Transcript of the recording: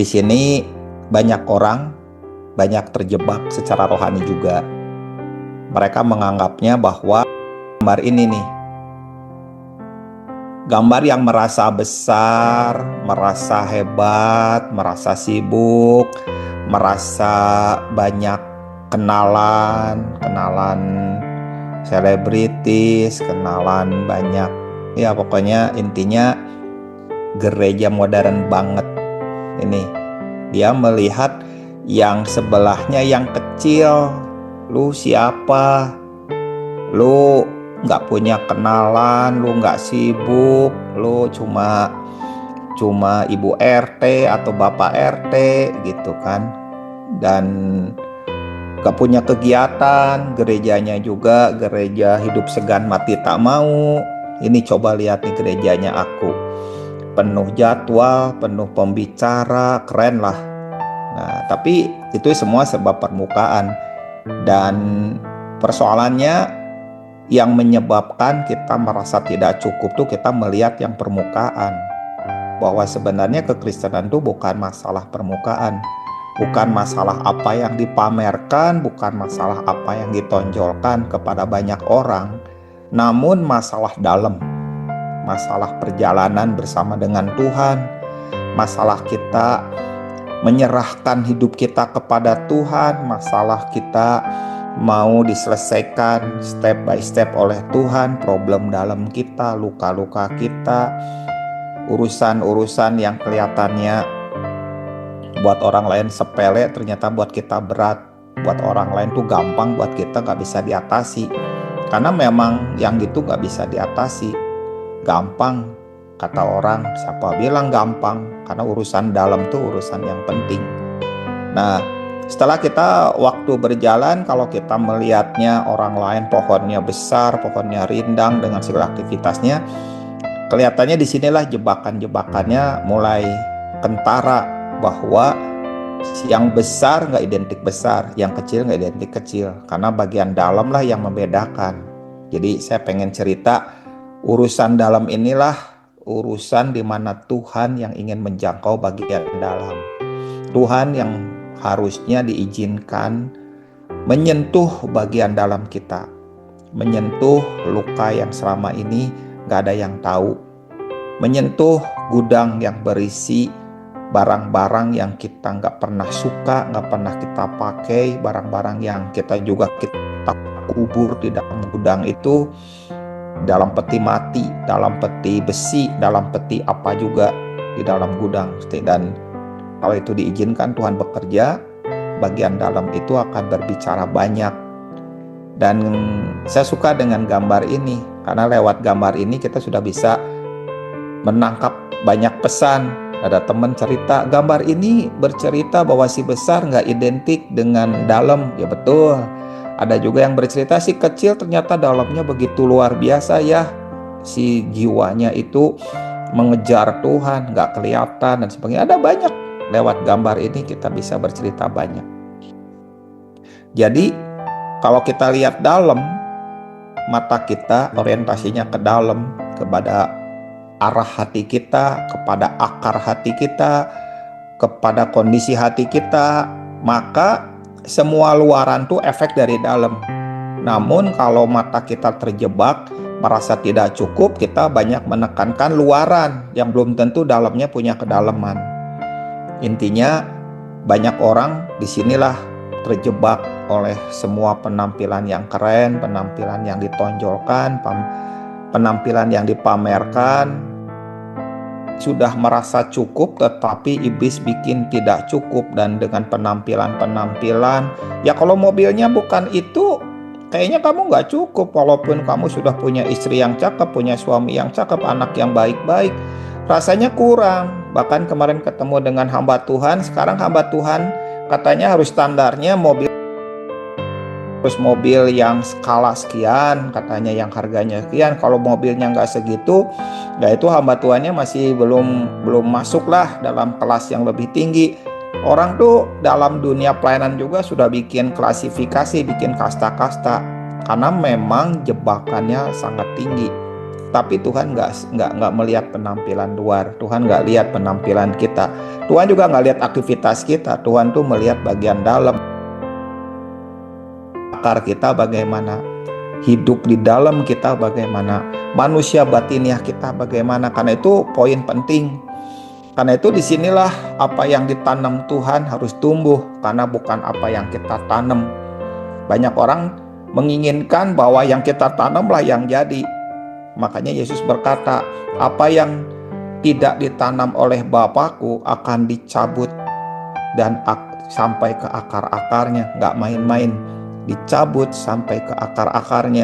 Di sini banyak orang, banyak terjebak secara rohani juga. Mereka menganggapnya bahwa gambar ini nih, gambar yang merasa besar, merasa hebat, merasa sibuk, merasa banyak kenalan selebritis, kenalan banyak, ya pokoknya intinya gereja modern banget. Ini dia melihat yang sebelahnya yang kecil. Lu siapa? Lu nggak punya kenalan, lu nggak sibuk, lu cuma ibu RT atau bapak RT gitu kan, dan gak punya kegiatan. Gerejanya juga gereja hidup segan mati tak mau. Ini coba lihat nih gerejanya aku, penuh jadwal, penuh pembicara, keren lah. Nah, tapi itu semua sebab permukaan. Dan persoalannya yang menyebabkan kita merasa tidak cukup tuh kita melihat yang permukaan. Bahwa sebenarnya kekristenan itu bukan masalah permukaan, bukan masalah apa yang dipamerkan, bukan masalah apa yang ditonjolkan kepada banyak orang, namun masalah dalam, masalah perjalanan bersama dengan Tuhan, masalah kita menyerahkan hidup kita kepada Tuhan, masalah kita mau diselesaikan step by step oleh Tuhan, problem dalam kita, luka-luka kita, urusan-urusan yang kelihatannya buat orang lain sepele ternyata buat kita berat, buat orang lain tuh gampang, buat kita gak bisa diatasi. Karena memang yang gitu gak bisa diatasi. Gampang, kata orang, siapa bilang gampang? Karena urusan dalam tuh urusan yang penting. Nah, setelah kita waktu berjalan, kalau kita melihatnya orang lain pohonnya besar, pohonnya rindang dengan segala aktivitasnya, kelihatannya disinilah jebakan-jebakannya mulai kentara, bahwa yang besar nggak identik besar, yang kecil nggak identik kecil, karena bagian dalam lah yang membedakan. Jadi saya pengen cerita urusan dalam inilah urusan di mana Tuhan yang ingin menjangkau bagian dalam. Tuhan yang harusnya diizinkan menyentuh bagian dalam kita, menyentuh luka yang selama ini nggak ada yang tahu, menyentuh gudang yang berisi barang-barang yang kita nggak pernah suka, nggak pernah kita pakai, barang-barang yang kita kubur di dalam gudang itu, dalam peti mati, dalam peti besi, dalam peti apa juga di dalam gudang. Dan kalau itu diizinkan Tuhan bekerja, bagian dalam itu akan berbicara banyak. Dan saya suka dengan gambar ini, karena lewat gambar ini kita sudah bisa menangkap banyak pesan. Ada teman cerita, gambar ini bercerita bahwa si besar nggak identik dengan dalam. Ya betul. Ada juga yang bercerita si kecil ternyata dalamnya begitu luar biasa ya. Si jiwanya itu mengejar Tuhan, nggak kelihatan dan sebagainya. Ada banyak. Lewat gambar ini kita bisa bercerita banyak. Jadi kalau kita lihat dalam, mata kita orientasinya ke dalam, kepada arah hati kita, kepada akar hati kita, kepada kondisi hati kita, maka semua luaran tuh efek dari dalam. Namun kalau mata kita terjebak, merasa tidak cukup, kita banyak menekankan luaran yang belum tentu dalamnya punya kedalaman. Intinya banyak orang disinilah terjebak oleh semua penampilan yang keren, penampilan yang ditonjolkan, penampilan yang dipamerkan. Sudah merasa cukup tetapi iblis bikin tidak cukup, dan dengan penampilan-penampilan, ya kalau mobilnya bukan itu kayaknya kamu nggak cukup. Walaupun kamu sudah punya istri yang cakep, punya suami yang cakep, anak yang baik-baik, rasanya kurang. Bahkan kemarin ketemu dengan hamba Tuhan, sekarang hamba Tuhan katanya harus standarnya mobil yang skala sekian, katanya yang harganya sekian. Kalau mobilnya nggak segitu, ya itu hamba Tuhannya masih belum masuk lah dalam kelas yang lebih tinggi. Orang tuh dalam dunia pelayanan juga sudah bikin klasifikasi, bikin kasta-kasta, karena memang jebakannya sangat tinggi. Tapi Tuhan nggak melihat penampilan luar. Tuhan nggak lihat penampilan kita. Tuhan juga nggak lihat aktivitas kita. Tuhan tuh melihat bagian dalam. Akar kita bagaimana, hidup di dalam kita bagaimana, manusia batiniah kita bagaimana. Karena itu poin penting. Karena itu disinilah apa yang ditanam Tuhan harus tumbuh, karena bukan apa yang kita tanam. Banyak orang menginginkan bahwa yang kita tanamlah yang jadi. Makanya Yesus berkata, apa yang tidak ditanam oleh Bapakku akan dicabut dan sampai ke akar-akarnya. Nggak main-main, dicabut sampai ke akar-akarnya.